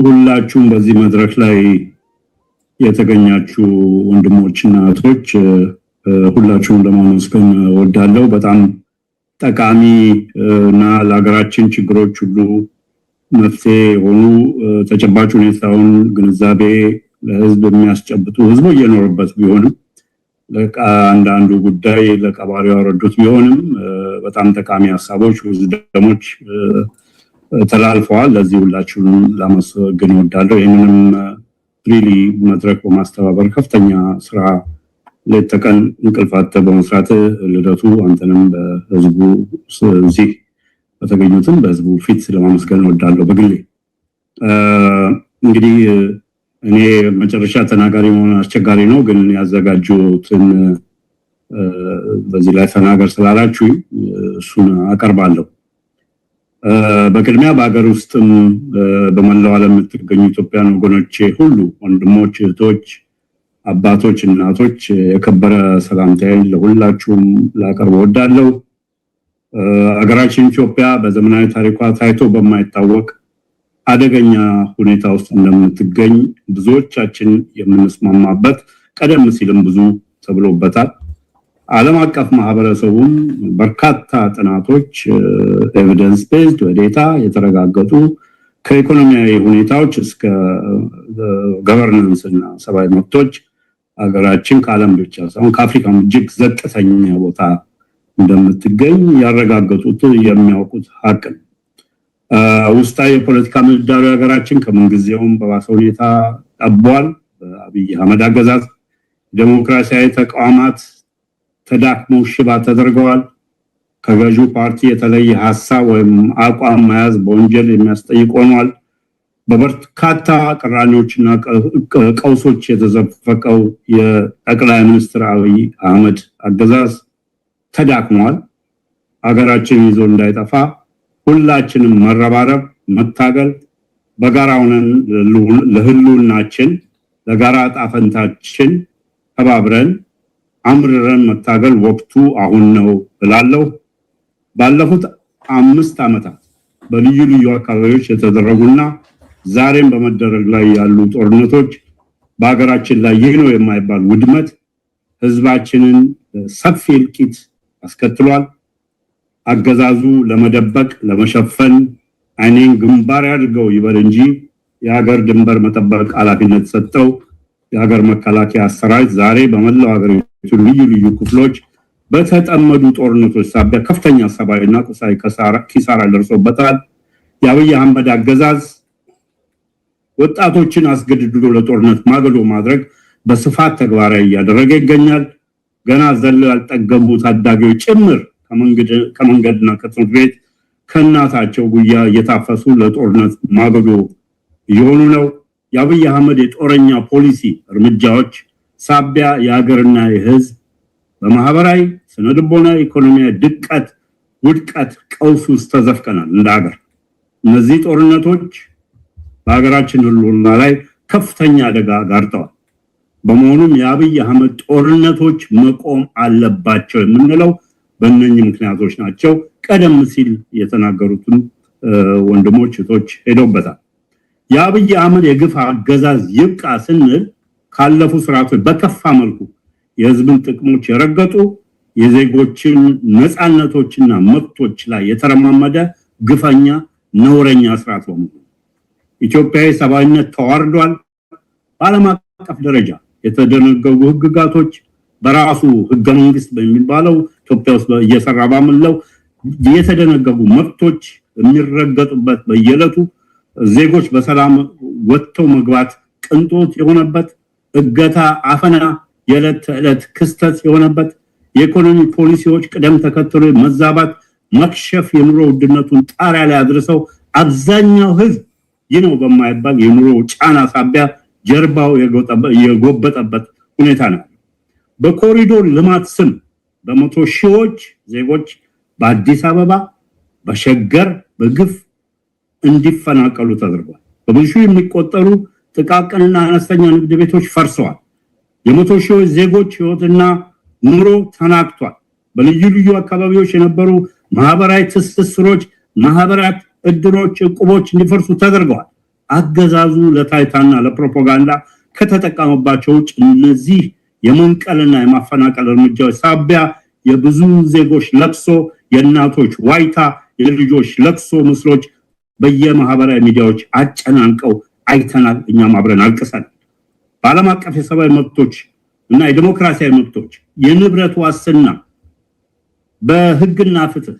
ሁላችሁም በዚህ መድረክ ላይ የተገኛችሁ ወንድሞችና እህቶች ሁላችሁም ለማመስገን እወዳለሁ። በጣም ጠቃሚ እና ለሀገራችን ችግሮች ሁሉ መፍትሄ ሆኑ ተጨባጭ ሁኔታውን ግንዛቤ ለህዝብ የሚያስጨብጡ ህዝቡ እየኖርበት ቢሆንም ለአንዳንዱ ጉዳይ ለቀባሪው ያወረዱት ቢሆንም በጣም ጠቃሚ ሐሳቦች ውዝደሞች ተላልፈዋል። ለዚህ ሁላችሁም ለማመስገን እወዳለሁ። ይሄንንም ሪሊ መድረክ በማስተባበር ከፍተኛ ስራ ለተቀን እንቅልፋት በመስራት ልደቱ አንተንም በህዝቡ እዚህ በተገኙትም በህዝቡ ፊት ለማመስገን እወዳለሁ። በግሌ እንግዲህ እኔ መጨረሻ ተናጋሪ መሆን አስቸጋሪ ነው፣ ግን ያዘጋጁትን በዚህ ላይ ተናገር ስላላችሁ እሱን አቀርባለሁ። በቅድሚያ በአገር ውስጥም በመላው ዓለም የምትገኙ ኢትዮጵያውያን ወገኖቼ ሁሉ ወንድሞች፣ እህቶች፣ አባቶች፣ እናቶች የከበረ ሰላምታዬን ለሁላችሁም ላቀርብ እወዳለሁ። አገራችን ኢትዮጵያ በዘመናዊ ታሪኳ ታይቶ በማይታወቅ አደገኛ ሁኔታ ውስጥ እንደምትገኝ ብዙዎቻችን የምንስማማበት ቀደም ሲልም ብዙ ተብሎበታል። ዓለም አቀፍ ማህበረሰቡም በርካታ ጥናቶች ኤቪደንስ ቤዝድ ዴታ የተረጋገጡ ከኢኮኖሚያዊ ሁኔታዎች እስከ ገቨርናንስ እና ሰብአዊ መብቶች አገራችን ከዓለም ብቻ ሳይሆን ከአፍሪካም እጅግ ዘቅተኛ ቦታ እንደምትገኝ ያረጋገጡት የሚያውቁት ሀቅ ነው። ውስጣዊ የፖለቲካ ምህዳሩ ሀገራችን ከመንግስቴውም በባሰ ሁኔታ ጠቧል። በአብይ አህመድ አገዛዝ ዲሞክራሲያዊ ተቋማት ተዳክመው ሽባ ተደርገዋል። ከገዢው ፓርቲ የተለየ ሐሳብ ወይም አቋም መያዝ በወንጀል የሚያስጠይቅ ሆኗል። በበርካታ ቅራኔዎችና ቀውሶች የተዘፈቀው የጠቅላይ ሚኒስትር አብይ አህመድ አገዛዝ ተዳክሟል። ሀገራችን ይዞ እንዳይጠፋ ሁላችንም መረባረብ፣ መታገል፣ በጋራ ሆነን ለህልውናችን ለጋራ ጣፈንታችን ተባብረን አምርረን መታገል ወቅቱ አሁን ነው እላለሁ። ባለፉት 5 ዓመታት በልዩ ልዩ አካባቢዎች የተደረጉና ዛሬም በመደረግ ላይ ያሉ ጦርነቶች በሀገራችን ላይ ይህ ነው የማይባል ውድመት ህዝባችንን ሰፊ እልቂት አስከትሏል። አገዛዙ ለመደበቅ ለመሸፈን አይኔን ግንባር ያድርገው ይበል እንጂ የሀገር ድንበር መጠበቅ ኃላፊነት ሰጠው የሀገር መከላከያ ሰራዊት ዛሬ በመላው ሀገሪቱ ልዩ ልዩ ክፍሎች በተጠመዱ ጦርነቶች ሳቢያ ከፍተኛ ሰብአዊና ቁሳዊ ኪሳራ ደርሶበታል። የአብይ አህመድ አገዛዝ ወጣቶችን አስገድዶ ለጦርነት ማገዶ ማድረግ በስፋት ተግባራዊ እያደረገ ይገኛል። ገና ዘለው ያልጠገቡ ታዳጊዎች ጭምር ከመንገድና ከትምህርት ቤት ከእናታቸው ጉያ እየታፈሱ ለጦርነት ማገዶ እየሆኑ ነው። የአብይ አህመድ የጦረኛ ፖሊሲ እርምጃዎች ሳቢያ የሀገርና የህዝብ በማህበራዊ ስነልቦና ኢኮኖሚያዊ ድቀት ውድቀት ቀውስ ውስጥ ተዘፍቀናል። እንደ ሀገር እነዚህ ጦርነቶች በሀገራችን ህልውና ላይ ከፍተኛ አደጋ ጋርጠዋል። በመሆኑም የአብይ አህመድ ጦርነቶች መቆም አለባቸው የምንለው በእነኚህ ምክንያቶች ናቸው። ቀደም ሲል የተናገሩትን ወንድሞች እህቶች ሄደውበታል። የአብይ አህመድ የግፍ አገዛዝ ይብቃ ስንል ካለፉ ስርዓቶች በከፋ መልኩ የህዝብን ጥቅሞች የረገጡ የዜጎችን ነፃነቶችና መብቶች ላይ የተረማመደ ግፈኛ ነውረኛ ስርዓት ነው። ኢትዮጵያዊ ሰብአዊነት ተዋርዷል። በዓለም አቀፍ ደረጃ የተደነገጉ ህግጋቶች በራሱ ህገ መንግስት በሚባለው ኢትዮጵያ ውስጥ እየሰራ ባመለው የተደነገጉ መብቶች የሚረገጡበት በየለቱ ዜጎች በሰላም ወጥተው መግባት ቅንጦት የሆነበት እገታ፣ አፈና የዕለት ተዕለት ክስተት የሆነበት የኢኮኖሚ ፖሊሲዎች ቅደም ተከተሎ መዛባት መክሸፍ የኑሮ ውድነቱን ጣሪያ ላይ አድርሰው አብዛኛው ህዝብ ይህ ነው በማይባል የኑሮ ጫና ሳቢያ ጀርባው የጎበጠበት ሁኔታ ነው። በኮሪዶር ልማት ስም በመቶ ሺዎች ዜጎች በአዲስ አበባ በሸገር በግፍ እንዲፈናቀሉ ተደርጓል። በብዙ የሚቆጠሩ ጥቃቅንና አነስተኛ ንግድ ቤቶች ፈርሰዋል። የመቶ ሺዎች ዜጎች ህይወትና ኑሮ ተናግቷል። በልዩ ልዩ አካባቢዎች የነበሩ ማህበራዊ ትስስሮች፣ ማህበራት፣ እድሮች፣ እቁቦች እንዲፈርሱ ተደርገዋል። አገዛዙ ለታይታና ለፕሮፓጋንዳ ከተጠቀመባቸው ውጭ እነዚህ የመንቀልና የማፈናቀል እርምጃዎች ሳቢያ የብዙ ዜጎች ለቅሶ፣ የእናቶች ዋይታ፣ የልጆች ለቅሶ ምስሎች በየማህበራዊ ሚዲያዎች አጨናንቀው አይተናል። እኛም አብረን አልቅሰናል። በዓለም አቀፍ የሰብአዊ መብቶች እና የዲሞክራሲያዊ መብቶች፣ የንብረት ዋስትና፣ በህግና ፍትህ፣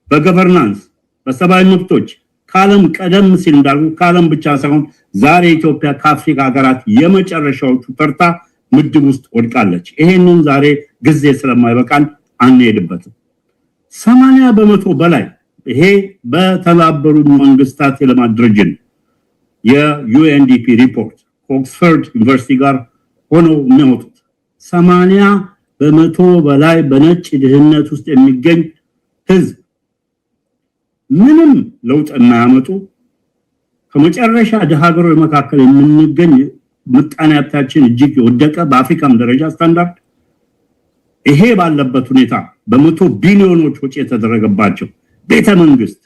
በገቨርናንስ፣ በሰብአዊ መብቶች ካለም ቀደም ሲል እንዳሉ ካለም ብቻ ሳይሆን ዛሬ ኢትዮጵያ ከአፍሪካ ሀገራት የመጨረሻዎቹ ተርታ ምድብ ውስጥ ወድቃለች። ይሄንን ዛሬ ጊዜ ስለማይበቃን አንሄድበትም። 80% በላይ ይሄ በተባበሩት መንግስታት የልማት ድርጅት የዩኤንዲፒ ሪፖርት ኦክስፎርድ ዩኒቨርሲቲ ጋር ሆነው የሚያወጡት 80% በላይ በነጭ ድህነት ውስጥ የሚገኝ ህዝብ ምንም ለውጥ የማያመጡ ከመጨረሻ ደሃ ሀገሮች መካከል የምንገኝ ምጣኔ ሀብታችን እጅግ የወደቀ በአፍሪካም ደረጃ ስታንዳርድ ይሄ ባለበት ሁኔታ በመቶ ቢሊዮኖች ወጪ የተደረገባቸው ቤተ መንግስት፣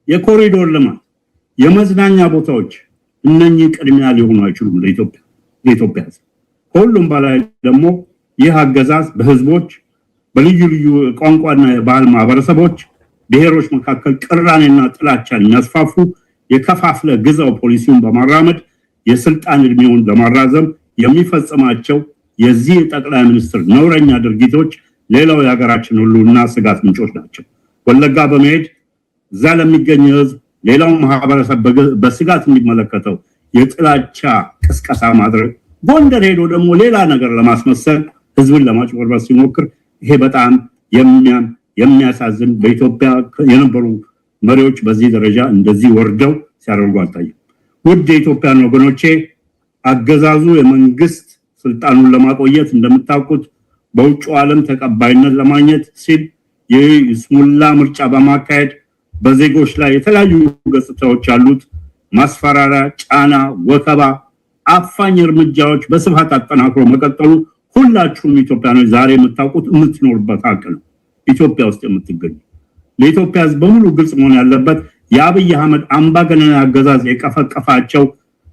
የኮሪዶር ልማት፣ የመዝናኛ ቦታዎች እነኚህ ቅድሚያ ሊሆኑ አይችሉም ለኢትዮጵያ። ሁሉም በላይ ደግሞ ይህ አገዛዝ በህዝቦች በልዩ ልዩ ቋንቋና የባህል ማህበረሰቦች ብሔሮች መካከል ቅራኔና ጥላቻን የሚያስፋፉ የከፋፍለ ግዛው ፖሊሲውን በማራመድ የስልጣን እድሜውን ለማራዘም የሚፈጽማቸው የዚህ ጠቅላይ ሚኒስትር ነውረኛ ድርጊቶች ሌላው የሀገራችን ሁሉና ስጋት ምንጮች ናቸው። ወለጋ በመሄድ እዛ ለሚገኝ ህዝብ ሌላው ማህበረሰብ በስጋት የሚመለከተው የጥላቻ ቅስቀሳ ማድረግ፣ ጎንደር ሄዶ ደግሞ ሌላ ነገር ለማስመሰል ህዝብን ለማጭበርበር ሲሞክር ይሄ በጣም የሚያሳዝን በኢትዮጵያ የነበሩ መሪዎች በዚህ ደረጃ እንደዚህ ወርደው ሲያደርጉ አልታየም። ውድ የኢትዮጵያን ወገኖቼ አገዛዙ የመንግስት ስልጣኑን ለማቆየት እንደምታውቁት በውጭ ዓለም ተቀባይነት ለማግኘት ሲል የስሙላ ምርጫ በማካሄድ በዜጎች ላይ የተለያዩ ገጽታዎች ያሉት ማስፈራሪያ፣ ጫና፣ ወከባ፣ አፋኝ እርምጃዎች በስፋት አጠናክሮ መቀጠሉ ሁላችሁም ኢትዮጵያኖች ዛሬ የምታውቁት የምትኖርበት ሀቅ ነው። ኢትዮጵያ ውስጥ የምትገኙ ለኢትዮጵያ ህዝብ በሙሉ ግልጽ መሆን ያለበት የአብይ አህመድ አምባገነን አገዛዝ የቀፈቀፋቸው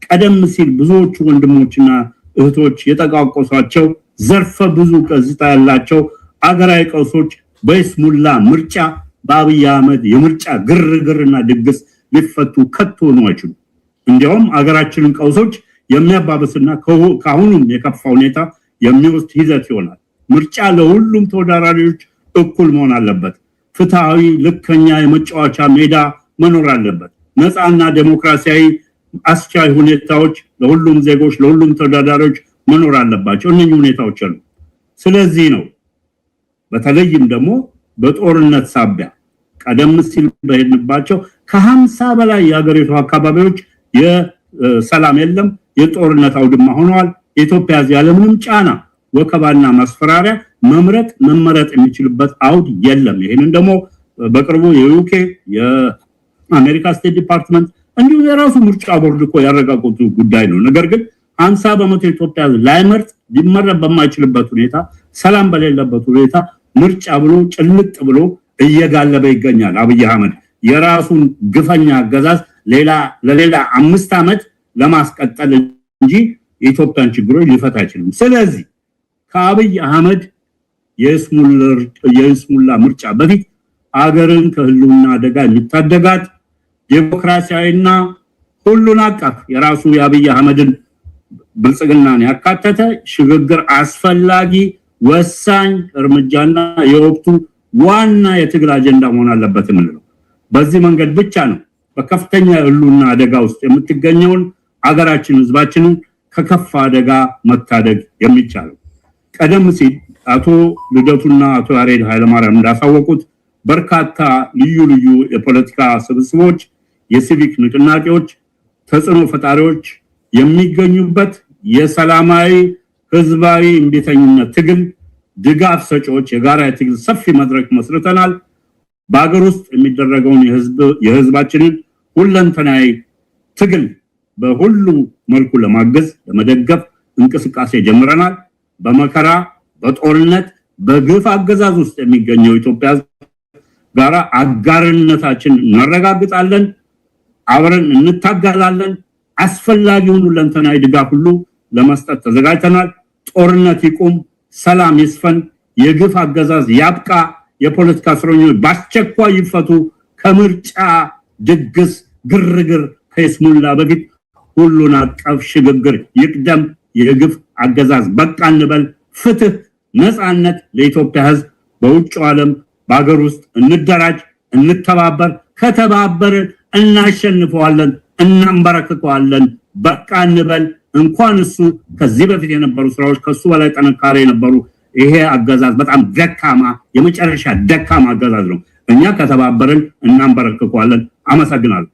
ቀደም ሲል ብዙዎቹ ወንድሞችና እህቶች የጠቃቆሷቸው ዘርፈ ብዙ ገጽታ ያላቸው አገራዊ ቀውሶች በስሙላ ምርጫ በአብይ አህመድ የምርጫ ግርግርና ድግስ ሊፈቱ ከቶ ነው አይችሉም። እንዲያውም አገራችንን ቀውሶች የሚያባብስና ከአሁኑም የከፋ ሁኔታ የሚወስድ ሂደት ይሆናል። ምርጫ ለሁሉም ተወዳዳሪዎች እኩል መሆን አለበት። ፍትሃዊ ልከኛ የመጫወቻ ሜዳ መኖር አለበት። ነፃና ዴሞክራሲያዊ አስቻይ ሁኔታዎች ለሁሉም ዜጎች ለሁሉም ተወዳዳሪዎች መኖር አለባቸው። እነኚህ ሁኔታዎች አሉ። ስለዚህ ነው በተለይም ደግሞ በጦርነት ሳቢያ ቀደም ሲል በሄድንባቸው ከ50 በላይ የሀገሪቱ አካባቢዎች የሰላም የለም፣ የጦርነት አውድማ ሆነዋል። ኢትዮጵያ ያለምንም ጫና ወከባና ማስፈራሪያ መመረጥ የሚችልበት አውድ የለም። ይሄንን ደግሞ በቅርቡ የዩኬ የአሜሪካ ስቴት ዲፓርትመንት እንዲሁ የራሱ ምርጫ ቦርድ እኮ ያረጋገጡ ጉዳይ ነው። ነገር ግን 50% ኢትዮጵያ ላይመርጥ ሊመረጥ በማይችልበት ሁኔታ ሰላም በሌለበት ሁኔታ ምርጫ ብሎ ጭልጥ ብሎ እየጋለበ ይገኛል። አብይ አህመድ የራሱን ግፈኛ አገዛዝ ለሌላ 5 ዓመት ለማስቀጠል እንጂ የኢትዮጵያን ችግሮች ሊፈታ አይችልም። ስለዚህ ከአብይ አህመድ የስሙላ ምርጫ በፊት አገርን ከህልውና አደጋ የሚታደጋት ዲሞክራሲያዊና ሁሉን አቀፍ የራሱ የአብይ አህመድን ብልጽግናን ያካተተ ሽግግር አስፈላጊ ወሳኝ እርምጃና የወቅቱ ዋና የትግል አጀንዳ መሆን አለበት ነው። በዚህ መንገድ ብቻ ነው በከፍተኛ ህልውና አደጋ ውስጥ የምትገኘውን አገራችን ህዝባችንን ከከፋ አደጋ መታደግ የሚቻለው። ቀደም ሲል አቶ ልደቱና አቶ ያሬድ ኃይለማርያም እንዳሳወቁት በርካታ ልዩ ልዩ የፖለቲካ ስብስቦች፣ የሲቪክ ንቅናቄዎች፣ ተጽዕኖ ፈጣሪዎች የሚገኙበት የሰላማዊ ህዝባዊ እምቢተኝነት ትግል ድጋፍ ሰጪዎች የጋራ ትግል ሰፊ መድረክ መስርተናል። በአገር ውስጥ የሚደረገውን የህዝባችንን ሁለንተናዊ ትግል በሁሉ መልኩ ለማገዝ ለመደገፍ እንቅስቃሴ ጀምረናል። በመከራ በጦርነት በግፍ አገዛዝ ውስጥ የሚገኘው ኢትዮጵያ ጋራ አጋርነታችን እናረጋግጣለን። አብረን እንታገላለን። አስፈላጊውን ሁለንተናዊ ድጋፍ ሁሉ ለመስጠት ተዘጋጅተናል። ጦርነት ይቁም፣ ሰላም ይስፈን፣ የግፍ አገዛዝ ያብቃ፣ የፖለቲካ እስረኞች በአስቸኳይ ይፈቱ፣ ከምርጫ ድግስ ግርግር ከይስሙላ በፊት ሁሉን አቀፍ ሽግግር ይቅደም፣ የግፍ አገዛዝ በቃ እንበል፣ ፍትህ ነፃነት ለኢትዮጵያ ሕዝብ በውጭው ዓለም በአገር ውስጥ እንደራጅ፣ እንተባበር፣ ከተባበርን እናሸንፈዋለን፣ እናንበረክከዋለን፣ በቃ እንበል። እንኳን እሱ ከዚህ በፊት የነበሩ ስራዎች ከሱ በላይ ጠንካራ የነበሩ ይሄ አገዛዝ በጣም ደካማ የመጨረሻ ደካማ አገዛዝ ነው። እኛ ከተባበርን እናንበረክከዋለን። አመሰግናለሁ።